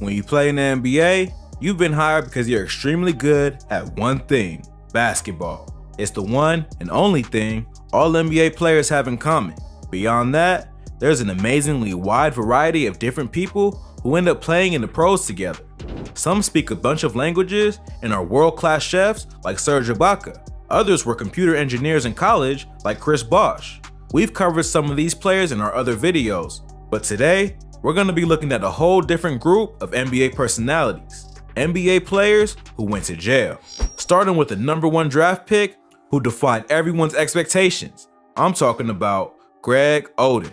When you play in the NBA, you've been hired because you're extremely good at one thing: basketball. It's the one and only thing all NBA players have in common. Beyond that, there's an amazingly wide variety of different people who end up playing in the pros together. Some speak a bunch of languages and are world-class chefs like Serge Ibaka. Others were computer engineers in college like Chris Bosh. We've covered some of these players in our other videos, but today, we're going to be looking at a whole different group of NBA personalities. NBA players who went to jail. Starting with the #1 draft pick who defied everyone's expectations. I'm talking about Greg Oden.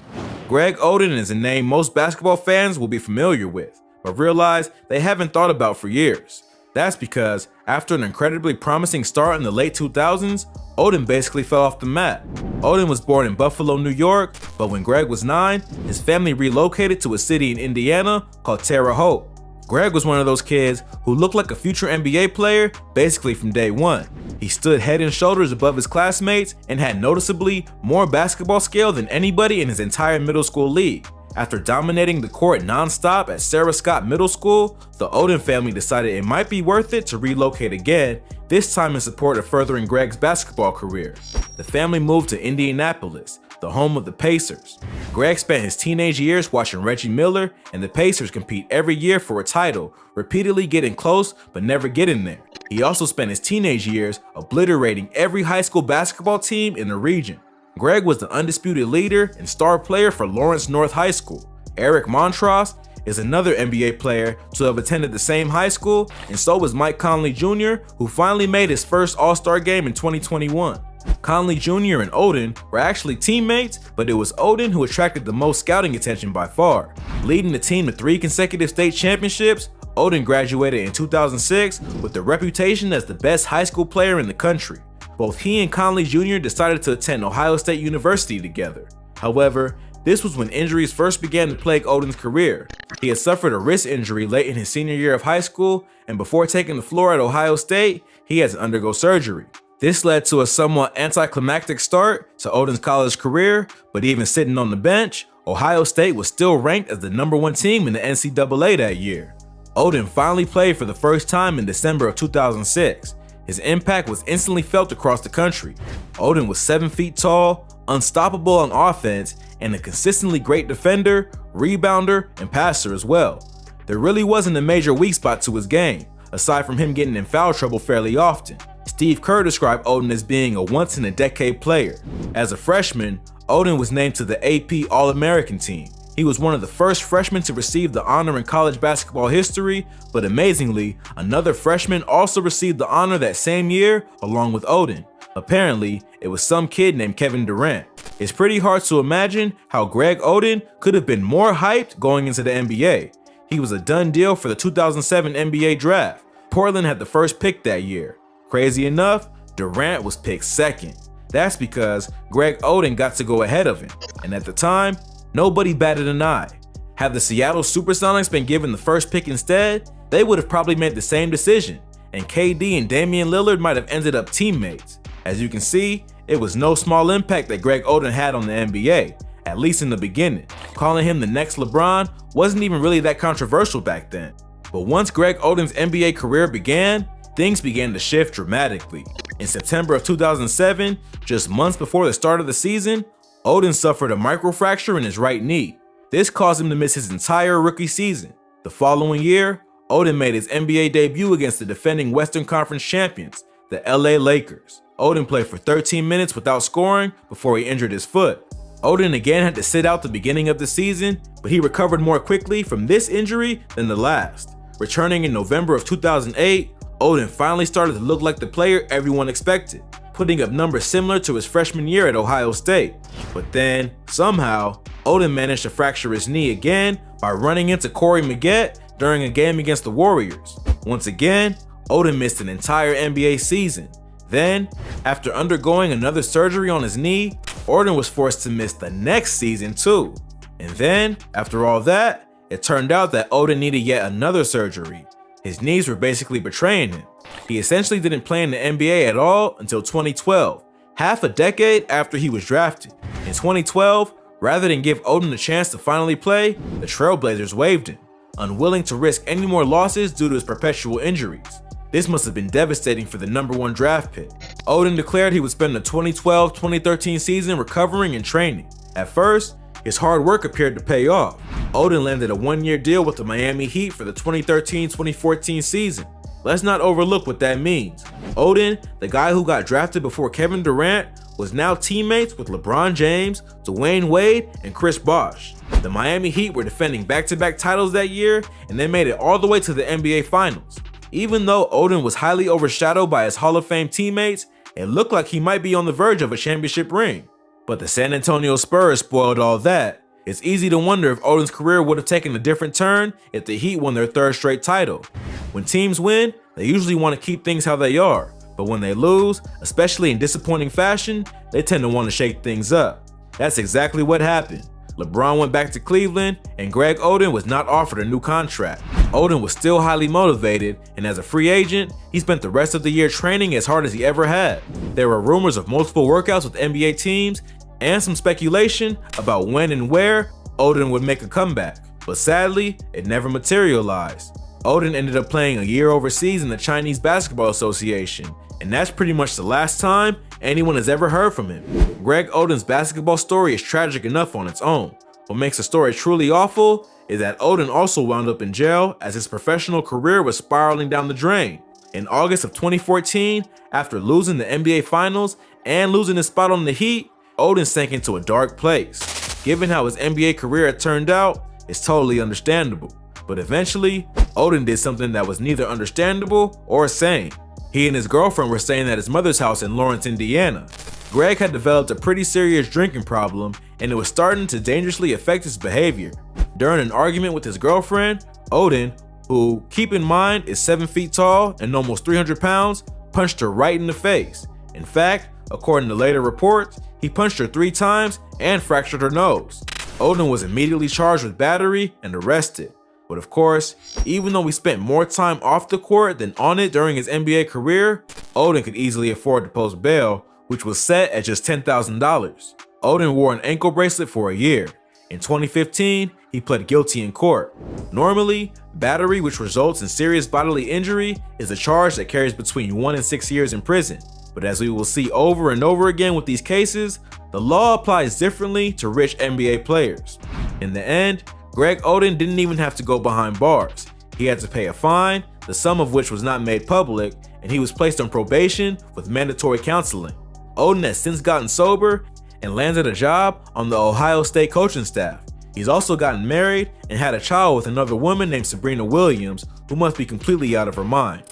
Greg Oden is a name most basketball fans will be familiar with, but realize they haven't thought about for years. That's because after an incredibly promising start in the late 2000s, Oden basically fell off the map. Oden was born in Buffalo, New York, but when Greg was 9, his family relocated to a city in Indiana called Terre Haute. Greg was one of those kids who looked like a future NBA player basically from day one. He stood head and shoulders above his classmates and had noticeably more basketball skill than anybody in his entire middle school league. After dominating the court non-stop at Sarah Scott Middle School, the Oden family decided it might be worth it to relocate again, this time in support of furthering Greg's basketball career. The family moved to Indianapolis, the home of the Pacers. Greg spent his teenage years watching Reggie Miller and the Pacers compete every year for a title, repeatedly getting close but never getting there. He also spent his teenage years obliterating every high school basketball team in the region. Greg was the undisputed leader and star player for Lawrence North High School. Eric Montross is another NBA player to have attended the same high school, and so was Mike Conley Jr., who finally made his first All-Star game in 2021. Conley Jr. and Oden were actually teammates, but it was Oden who attracted the most scouting attention by far. Leading the team to 3 consecutive state championships, Oden graduated in 2006 with the reputation as the best high school player in the country. Both he and Conley Jr. decided to attend Ohio State University together. However, this was when injuries first began to plague Oden's career. He had suffered a wrist injury late in his senior year of high school, and before taking the floor at Ohio State, he had to undergo surgery. This led to a somewhat anticlimactic start to Oden's college career, but even sitting on the bench, Ohio State was still ranked as the #1 team in the NCAA that year. Oden finally played for the first time in December of 2006. His impact was instantly felt across the country. Oden was 7 feet tall, unstoppable on offense, and a consistently great defender, rebounder, and passer as well. There really wasn't a major weak spot to his game, aside from him getting in foul trouble fairly often. Steve Kerr described Oden as being a once-in-a-decade player. As a freshman, Oden was named to the AP All-American team. He was one of the first freshmen to receive the honor in college basketball history, but amazingly, another freshman also received the honor that same year along with Oden. Apparently, it was some kid named Kevin Durant. It's pretty hard to imagine how Greg Oden could have been more hyped going into the NBA. He was a done deal for the 2007 NBA draft. Portland had the first pick that year. Crazy enough, Durant was picked second. That's because Greg Oden got to go ahead of him, and at the time, nobody batted an eye. Had the Seattle Supersonics been given the first pick instead, they would have probably made the same decision, and KD and Damian Lillard might have ended up teammates. As you can see, it was no small impact that Greg Oden had on the NBA, at least in the beginning. Calling him the next LeBron wasn't even really that controversial back then. But once Greg Oden's NBA career began, things began to shift dramatically. In September of 2007, just months before the start of the season, Oden suffered a microfracture in his right knee. This caused him to miss his entire rookie season. The following year, Oden made his NBA debut against the defending Western Conference champions, the LA Lakers. Oden played for 13 minutes without scoring before he injured his foot. Oden again had to sit out the beginning of the season, but he recovered more quickly from this injury than the last. Returning in November of 2008, Oden finally started to look like the player everyone expected, putting up numbers similar to his freshman year at Ohio State. But then, somehow, Oden managed to fracture his knee again by running into Corey Maggette during a game against the Warriors. Once again, Oden missed an entire NBA season. Then, after undergoing another surgery on his knee, Oden was forced to miss the next season too. And then, after all that, it turned out that Oden needed yet another surgery. His knees were basically betraying him. He essentially didn't play in the NBA at all until 2012, half a decade after he was drafted. In 2012, rather than give Oden a chance to finally play, the Trailblazers waived him. unwilling to risk any more losses due to his perpetual injuries. This must have been devastating for the #1 draft pick. Oden declared he would spend the 2012-2013 season recovering and training. At first, his hard work appeared to pay off. Oden landed a 1-year deal with the Miami Heat for the 2013-2014 season. Let's not overlook what that means. Oden, the guy who got drafted before Kevin Durant, was now teammates with LeBron James, Dwayne Wade, and Chris Bosh. The Miami Heat were defending back-to-back titles that year, and they made it all the way to the NBA Finals. Even though Oden was highly overshadowed by his Hall of Fame teammates, it looked like he might be on the verge of a championship ring. But the San Antonio Spurs spoiled all that. It's easy to wonder if Oden's career would have taken a different turn if the Heat won their 3rd straight title. When teams win, they usually want to keep things how they are, but when they lose, especially in disappointing fashion, they tend to want to shake things up. That's exactly what happened. LeBron went back to Cleveland, and Greg Oden was not offered a new contract. Oden was still highly motivated, and as a free agent, he spent the rest of the year training as hard as he ever had. There were rumors of multiple workouts with NBA teams, and some speculation about when and where Oden would make a comeback, but sadly, it never materialized. Oden ended up playing a year overseas in the Chinese Basketball Association, and that's pretty much the last time anyone has ever heard from him. Greg Oden's basketball story is tragic enough on its own. What makes the story truly awful is that Oden also wound up in jail as his professional career was spiraling down the drain. In August of 2014, after losing the NBA Finals and losing his spot on the Heat, Oden sank into a dark place. Given how his NBA career had turned out, it's totally understandable. But eventually, Oden did something that was neither understandable or sane. He and his girlfriend were staying at his mother's house in Lawrence, Indiana. Greg had developed a pretty serious drinking problem, and it was starting to dangerously affect his behavior. During an argument with his girlfriend, Oden, who, keep in mind, is 7 feet tall and almost 300 pounds, punched her right in the face. In fact, according to later reports, he punched her 3 times and fractured her nose. Oden was immediately charged with battery and arrested. But of course, even though he spent more time off the court than on it during his NBA career, Oden could easily afford to post bail, which was set at just $10,000. Oden wore an ankle bracelet for a year. In 2015, he pled guilty in court. Normally, battery, which results in serious bodily injury, is a charge that carries between 1 and 6 years in prison. But as we will see over and over again with these cases, the law applies differently to rich NBA players. In the end, Greg Oden didn't even have to go behind bars. He had to pay a fine, the sum of which was not made public, and he was placed on probation with mandatory counseling. Oden has since gotten sober and landed a job on the Ohio State coaching staff. He's also gotten married and had a child with another woman named Sabrina Williams, who must be completely out of her mind.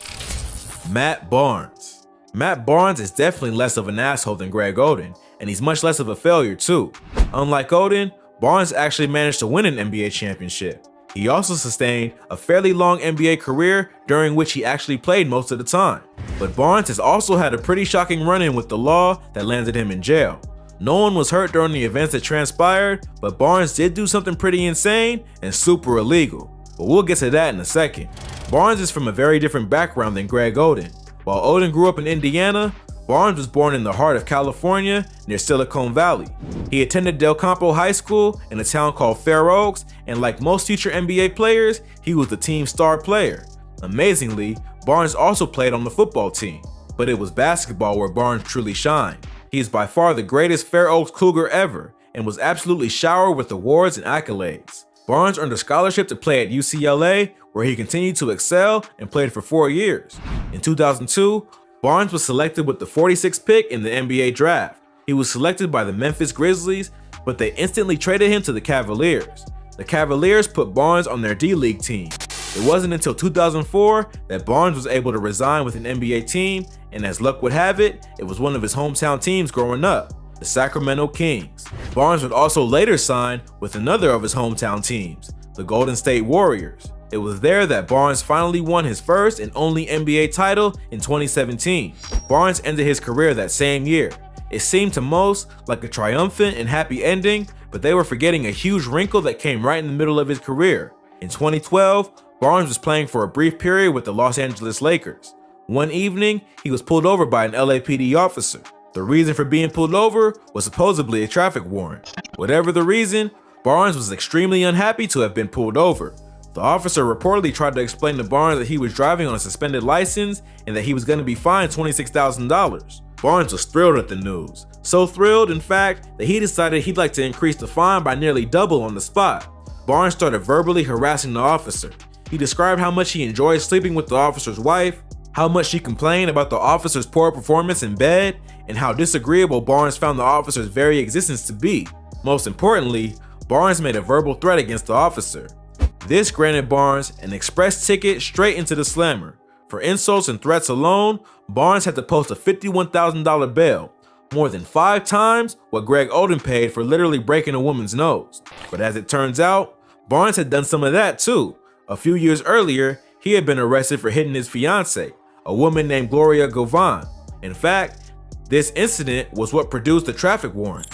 Matt Barnes. Matt Barnes is definitely less of an asshole than Greg Oden, and he's much less of a failure too. Unlike Oden, Barnes actually managed to win an NBA championship. He also sustained a fairly long NBA career during which he actually played most of the time. But Barnes has also had a pretty shocking run-in with the law that landed him in jail. No one was hurt during the events that transpired, but Barnes did do something pretty insane and super illegal. But we'll get to that in a second. Barnes is from a very different background than Greg Oden. While Oden grew up in Indiana, Barnes was born in the heart of California near Silicon Valley. He attended Del Campo High School in a town called Fair Oaks, and like most future NBA players, he was the team's star player. Amazingly, Barnes also played on the football team, but it was basketball where Barnes truly shined. He is by far the greatest Fair Oaks Cougar ever, and was absolutely showered with awards and accolades. Barnes earned a scholarship to play at UCLA, where he continued to excel and played for 4 years. In 2002, Barnes was selected with the 46th pick in the NBA draft. He was selected by the Memphis Grizzlies, but they instantly traded him to the Cavaliers. The Cavaliers put Barnes on their D-League team. It wasn't until 2004 that Barnes was able to resign with an NBA team, and as luck would have it, it was one of his hometown teams growing up, the Sacramento Kings. Barnes would also later sign with another of his hometown teams, the Golden State Warriors. It was there that Barnes finally won his first and only NBA title in 2017. Barnes ended his career that same year. It seemed to most like a triumphant and happy ending, but they were forgetting a huge wrinkle that came right in the middle of his career. In 2012, Barnes was playing for a brief period with the Los Angeles Lakers. One evening, he was pulled over by an LAPD officer. The reason for being pulled over was supposedly a traffic warrant. Whatever the reason, Barnes was extremely unhappy to have been pulled over. The officer reportedly tried to explain to Barnes that he was driving on a suspended license and that he was going to be fined $26,000. Barnes was thrilled at the news. So thrilled, in fact, that he decided he'd like to increase the fine by nearly double on the spot. Barnes started verbally harassing the officer. He described how much he enjoyed sleeping with the officer's wife, how much she complained about the officer's poor performance in bed, and how disagreeable Barnes found the officer's very existence to be. Most importantly, Barnes made a verbal threat against the officer. This granted Barnes an express ticket straight into the slammer. For insults and threats alone, Barnes had to post a $51,000 bail, more than 5 times what Greg Oden paid for literally breaking a woman's nose. But as it turns out, Barnes had done some of that too. A few years earlier, he had been arrested for hitting his fiancée, a woman named Gloria Govan. In fact, this incident was what produced the traffic warrant.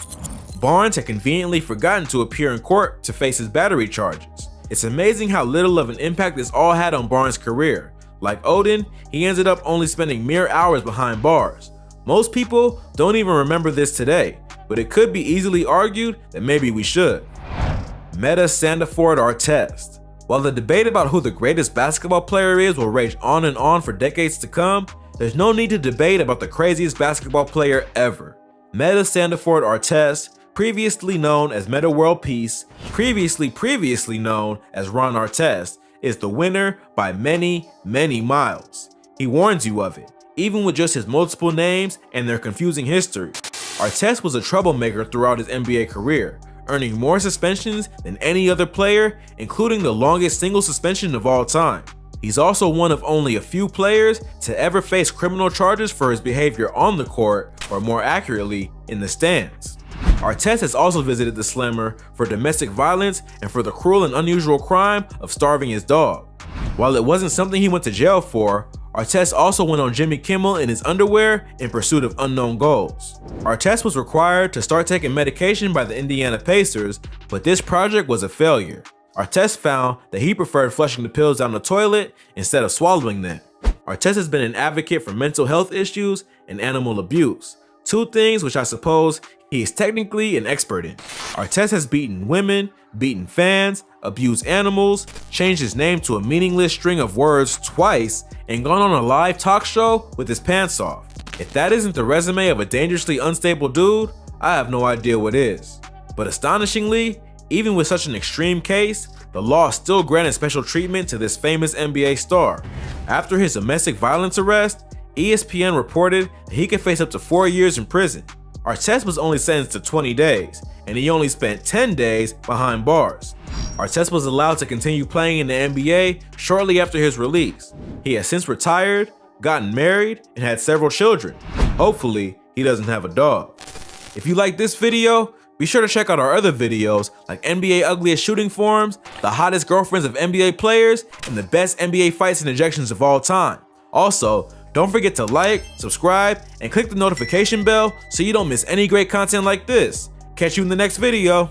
Barnes had conveniently forgotten to appear in court to face his battery charges. It's amazing how little of an impact this all had on Barnes' career. Like Oden, he ended up only spending mere hours behind bars. Most people don't even remember this today, but it could be easily argued that maybe we should. Metta Sandiford-Artest. While the debate about who the greatest basketball player is will rage on and on for decades to come, there's no need to debate about the craziest basketball player ever. Metta Sandiford-Artest, previously known as Metta World Peace, previously known as Ron Artest, is the winner by many, many miles. He warns you of it, even with just his multiple names and their confusing history. Artest was a troublemaker throughout his NBA career, earning more suspensions than any other player, including the longest single suspension of all time. He's also one of only a few players to ever face criminal charges for his behavior on the court, or more accurately, in the stands. Artest has also visited the Slammer for domestic violence and for the cruel and unusual crime of starving his dog. While it wasn't something he went to jail for, Artest also went on Jimmy Kimmel in his underwear in pursuit of unknown goals. Artest was required to start taking medication by the Indiana Pacers, but this project was a failure. Artest found that he preferred flushing the pills down the toilet instead of swallowing them. Artest has been an advocate for mental health issues and animal abuse, 2 things which I suppose he is technically an expert in. Artest has beaten women, beaten fans, abused animals, changed his name to a meaningless string of words twice, and gone on a live talk show with his pants off. If that isn't the resume of a dangerously unstable dude, I have no idea what is. But astonishingly, even with such an extreme case, the law still granted special treatment to this famous NBA star. After his domestic violence arrest, ESPN reported that he could face up to 4 years in prison. Artest was only sentenced to 20 days, and he only spent 10 days behind bars. Artest was allowed to continue playing in the NBA shortly after his release. He has since retired, gotten married, and had several children. Hopefully, he doesn't have a dog. If you like this video, be sure to check out our other videos like NBA Ugliest Shooting Forms, the hottest girlfriends of NBA players, and the best NBA fights and ejections of all time. Also, don't forget to like, subscribe, and click the notification bell so you don't miss any great content like this. Catch you in the next video.